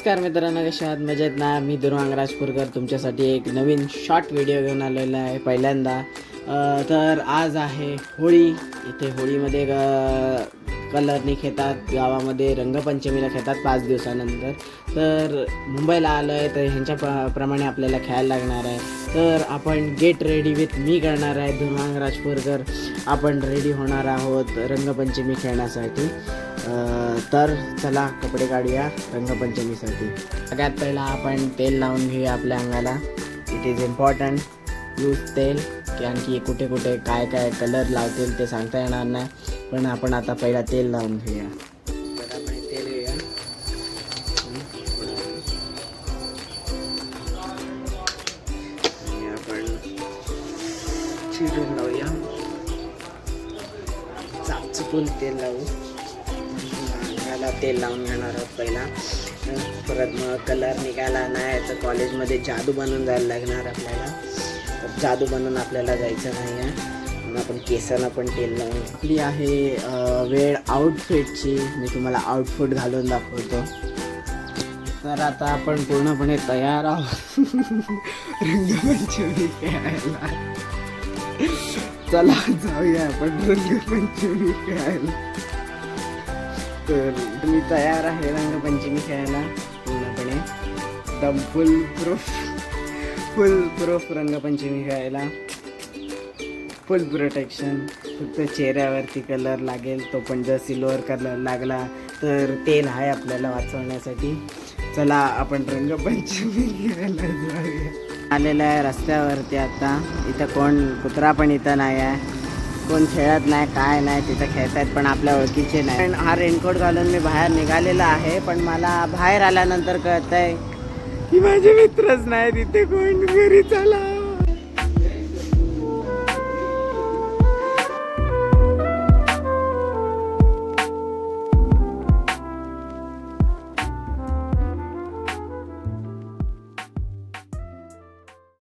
नमस्कार मित्रांनो, कशा आहात? मजेत ना? मी दुर्वांग राजपूरकर तुमच्यासाठी एक नवीन शॉर्ट व्हिडिओ घेऊन आलेला आहे पहिल्यांदा. तर आज आहे होळी. इथे होळीमध्ये कलरनी खेळतात, गावामध्ये रंगपंचमीला खेळतात 5 दिवसानंतर. तर मुंबईला आलो आहे तर ह्यांच्या प्रमाणे आपल्याला खेळायला लागणार आहे. तर आपण गेट रेडी विथ मी करणार आहे, दुर्वांग राजपूरकर. आपण रेडी होणार आहोत रंगपंचमी खेळण्यासाठी. तर चला कपडे काढूया रंगपंचमीसाठी. सगळ्यात पहिला आपण तेल लावून घेऊया आपल्या अंगाला. इट इज इम्पॉर्टंट यूज तेल, कारण की कुठे कुठे काय काय कलर लावतील ते सांगता येणार नाही, पण आपण आता पहिला तेल लावून घेऊया. तर आपण तेल घेऊया. आणि आपण चिरून लावूया, चापचून तेल लावू. तेल लावून घेणार आहोत पहिला. परत मग कलर निघाला नाही तर कॉलेजमध्ये जादू बनून जायला लागणार आपल्याला. तर जादू बनून आपल्याला जायचं नाही आहे, म्हणून आपण केसाला पण तेल लावून. आपली आहे वेळ आउटफिटची. मी तुम्हाला आउटफिट घालून दाखवतो. तर आता आपण पूर्णपणे तयार आहोत रंगपंचमी खेळायला. चला जाऊया आपण रंगपंचमी खेळायला. तर मी तयार आहे रंगपंचमी खेळायला पूर्णपणे. एकदम फुल प्रूफ रंगपंचमी खेळायला. फुल प्रोटेक्शन. फक्त चेहऱ्यावरती कलर लागेल, तो पण जर सिल्वर कलर लागला तर तेल आहे आपल्याला वाचवण्यासाठी. चला आपण रंगपंचमी खेळायला जाऊया. आलेलं आहे रस्त्यावरती आता. इथं कोण कुत्रा पण इथं नाही आहे, कोण खेळत नाही, काय नाही. तिथं खेळतायत पण आपल्या ओळखीचे नाही. पण हा रेनकोट घालून मी बाहेर निघालेला आहे, पण मला बाहेर आल्यानंतर कळतंय की माझे मित्रच नाही तिथे. कोण घरी चला.